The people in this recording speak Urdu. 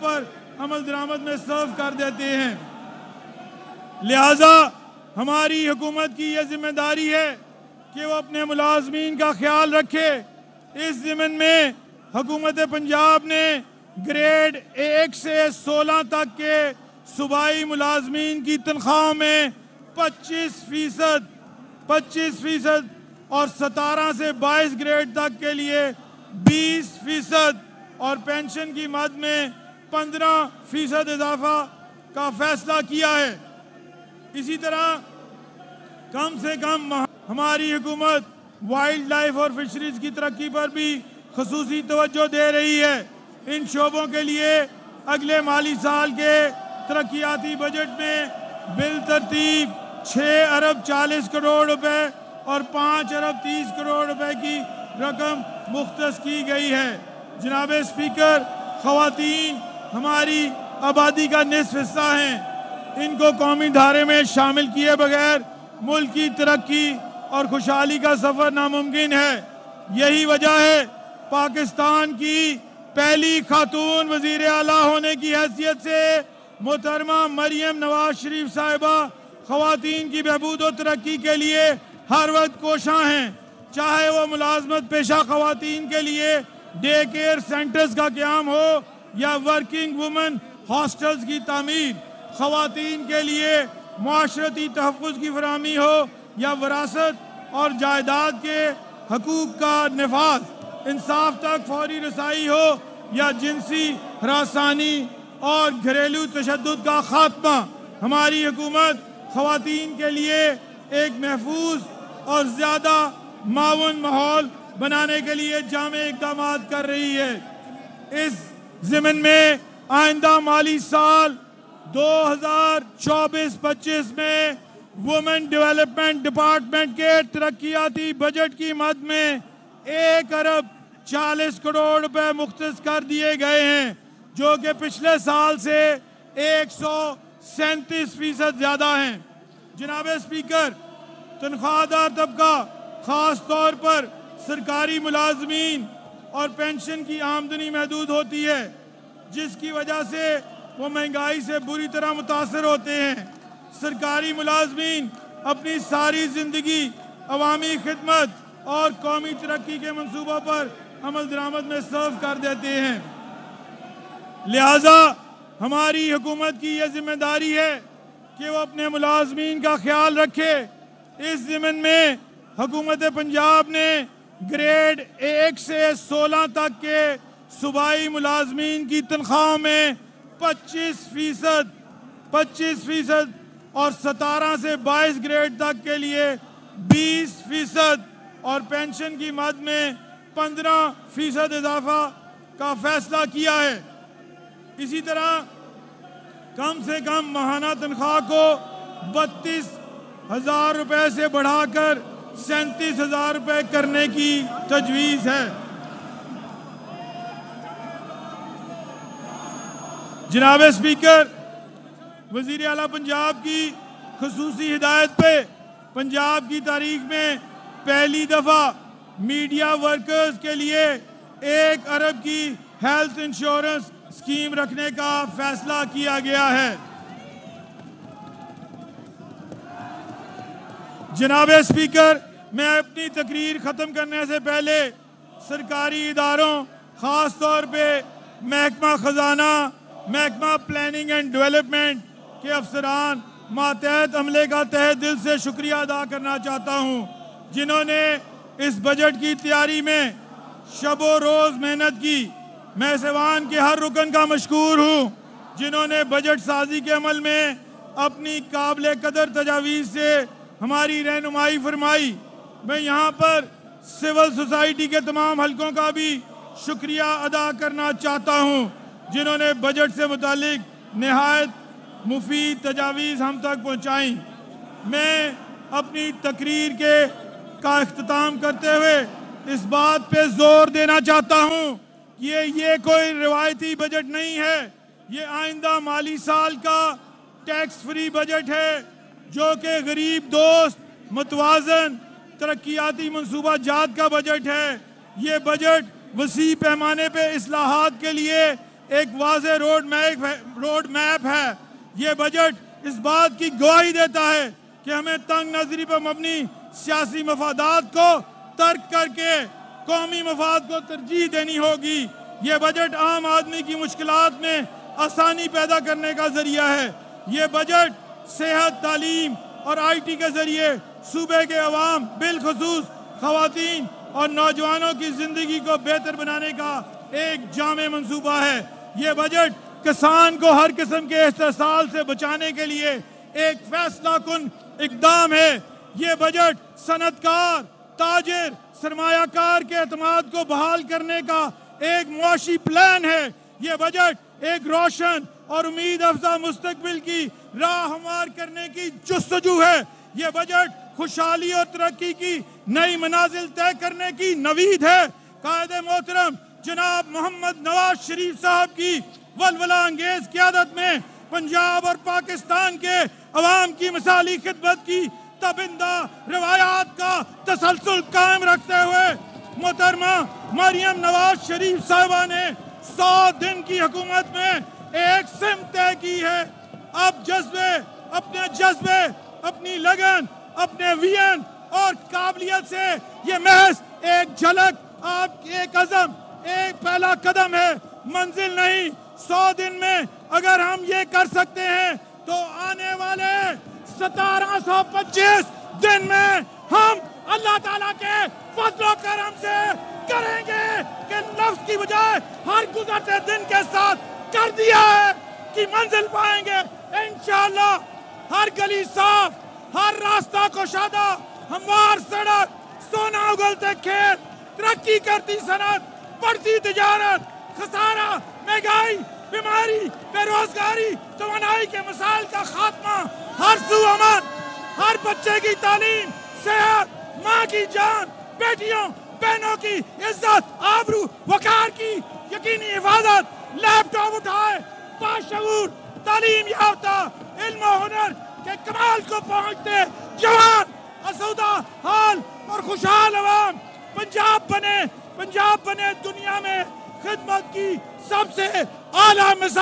پر عمل درآمد میں صرف کر دیتے ہیں۔ لہٰذا ہماری حکومت کی یہ ذمہ داری ہے کہ وہ اپنے ملازمین کا خیال رکھے۔ اس ضمن میں حکومت پنجاب نے گریڈ 1 سے 16 تک کے صوبائی ملازمین کی تنخواہوں میں 25% اور 17 سے 22 گریڈ تک کے لیے 20% اور پینشن کی مد میں 15% اضافہ کا فیصلہ کیا ہے۔ اسی طرح کم سے کم ہماری حکومت وائلڈ لائف اور فشریز کی ترقی پر بھی خصوصی توجہ دے رہی ہے۔ ان شعبوں کے لیے اگلے مالی سال کے ترقیاتی بجٹ میں بالترتیب 6 ارب 40 کروڑ روپے اور 5 ارب 30 کروڑ روپے کی رقم مختص کی گئی ہے۔ جناب اسپیکر، خواتین ہماری آبادی کا نصف حصہ ہیں۔ ان کو قومی دھارے میں شامل کیے بغیر ملک کی ترقی اور خوشحالی کا سفر ناممکن ہے۔ یہی وجہ ہے پاکستان کی پہلی خاتون وزیر اعلیٰ ہونے کی حیثیت سے محترمہ مریم نواز شریف صاحبہ خواتین کی بہبود و ترقی کے لیے ہر وقت کوشاں ہیں، چاہے وہ ملازمت پیشہ خواتین کے لیے ڈے کیئر سینٹرز کا قیام ہو یا ورکنگ وومن ہاسٹلز کی تعمیر، خواتین کے لیے معاشرتی تحفظ کی فراہمی ہو یا وراثت اور جائیداد کے حقوق کا نفاذ، انصاف تک فوری رسائی ہو یا جنسی ہراسانی اور گھریلو تشدد کا خاتمہ۔ ہماری حکومت خواتین کے لیے ایک محفوظ اور زیادہ معاون ماحول بنانے کے لیے جامع اقدامات کر رہی ہے۔ اس ضمن میں آئندہ مالی سال 2024-25 میں وومن ڈیولپمنٹ ڈپارٹمنٹ کے ترقیاتی بجٹ کی مد میں 1 ارب 40 کروڑ روپے مختص کر دیے گئے ہیں، جو کہ پچھلے سال سے 137% زیادہ ہیں۔ جناب اسپیکر، تنخواہ دار طبقہ خاص طور پر سرکاری ملازمین اور پینشن کی آمدنی محدود ہوتی ہے، جس کی وجہ سے وہ مہنگائی سے بری طرح متاثر ہوتے ہیں۔ سرکاری ملازمین اپنی ساری زندگی عوامی خدمت اور قومی ترقی کے منصوبوں پر عمل درآمد میں صرف کر دیتے ہیں۔ لہٰذا ہماری حکومت کی یہ ذمہ داری ہے کہ وہ اپنے ملازمین کا خیال رکھے۔ اس ضمن میں حکومت پنجاب نے گریڈ 1 سے 16 تک کے صوبائی ملازمین کی تنخواہوں میں 25% اور 17 سے 22 گریڈ تک کے لیے 20% اور پینشن کی مد میں 15% اضافہ کا فیصلہ کیا ہے۔ اسی طرح کم سے کم ماہانہ تنخواہ کو 32,000 روپے سے بڑھا کر 37,000 روپے کرنے کی تجویز ہے۔ جناب اسپیکر، وزیر اعلیٰ پنجاب کی خصوصی ہدایت پہ پنجاب کی تاریخ میں پہلی دفعہ میڈیا ورکرز کے لیے 1 ارب کی ہیلتھ انشورنس اسکیم رکھنے کا فیصلہ کیا گیا ہے۔ جناب اسپیکر، میں اپنی تقریر ختم کرنے سے پہلے سرکاری اداروں خاص طور پہ محکمہ خزانہ، محکمہ پلاننگ اینڈ ڈیولپمنٹ کے افسران، ماتحت عملے کا تہہ دل سے شکریہ ادا کرنا چاہتا ہوں، جنہوں نے اس بجٹ کی تیاری میں شب و روز محنت کی۔ میں ایوان کے ہر رکن کا مشکور ہوں جنہوں نے بجٹ سازی کے عمل میں اپنی قابل قدر تجاویز سے ہماری رہنمائی فرمائی۔ میں یہاں پر سول سوسائٹی کے تمام حلقوں کا بھی شکریہ ادا کرنا چاہتا ہوں، جنہوں نے بجٹ سے متعلق نہایت مفید تجاویز ہم تک پہنچائیں۔ میں اپنی تقریر کا اختتام کرتے ہوئے اس بات پہ زور دینا چاہتا ہوں کہ یہ کوئی روایتی بجٹ نہیں ہے، یہ آئندہ مالی سال کا ٹیکس فری بجٹ ہے، جو کہ غریب دوست، متوازن ترقیاتی منصوبہ جات کا بجٹ ہے۔ یہ بجٹ وسیع پیمانے پہ اصلاحات کے لیے ایک واضح روڈ میپ ہے۔ یہ بجٹ اس بات کی گواہی دیتا ہے کہ ہمیں تنگ نظری پر مبنی سیاسی مفادات کو ترک کر کے قومی مفاد کو ترجیح دینی ہوگی۔ یہ بجٹ عام آدمی کی مشکلات میں آسانی پیدا کرنے کا ذریعہ ہے۔ یہ بجٹ صحت، تعلیم اور آئی ٹی کے ذریعے صوبے کے عوام بالخصوص خواتین اور نوجوانوں کی زندگی کو بہتر بنانے کا ایک جامع منصوبہ ہے۔ یہ بجٹ کسان کو ہر قسم کے استحصال سے بچانے کے لیے ایک فیصلہ کن اقدام ہے۔ یہ بجٹ صنعت کار، تاجر، سرمایہ کار کے اعتماد کو بحال کرنے کا ایک معاشی پلان ہے۔ یہ بجٹ ایک روشن اور امید افزا مستقبل کی راہ ہموار کرنے کی جستجو ہے۔ یہ بجٹ خوشحالی اور ترقی کی نئی منازل طے کرنے کی نوید ہے۔ قائد محترم جناب محمد نواز شریف صاحب کی ولولہ انگیز قیادت میں پنجاب اور پاکستان کے عوام کی مثالی خدمت کی تابندہ روایات کا تسلسل قائم رکھتے ہوئے محترمہ مریم نواز شریف صاحبہ نے 100 دن کی حکومت میں ایک سمت طے کی ہے۔ اب جذبے، اپنی لگن، اپنے ویژن اور قابلیت سے یہ محض ایک جھلک، آپ ایک عزم، ایک پہلا قدم ہے، منزل نہیں۔ 100 دن میں اگر ہم یہ کر سکتے ہیں تو آنے والے 1725 دن میں ہم اللہ تعالیٰ کے فضل و کرم سے کریں گے کہ لفظ کی بجائے ہر گزرتے دن کے ساتھ کر دیا ہے کہ منزل پائیں گے انشاءاللہ۔ ہر گلی صاف، ہر راستہ کشادہ، ہموار سڑک، سونا اگلتے کھیت، ترقی کرتی صنعت، بڑھتی تجارت، خسارہ، مہنگائی، بیماری، بے روزگاری، توانائی کے مسائل کا خاتمہ، ہر سو امن، ہر بچے کی تعلیم، صحت، ماں کی جان، بیٹیوں بہنوں کی عزت، آبرو، وقار کی یقینی حفاظت، لیپ ٹاپ اٹھائے، باشعور، تعلیم یافتہ، علم و ہنر کے کمال کو پہنچتے جوان، آسودہ حال اور خوشحال عوام پنجاب بنے دنیا میں خدمت کی سب سے اعلیٰ مثال۔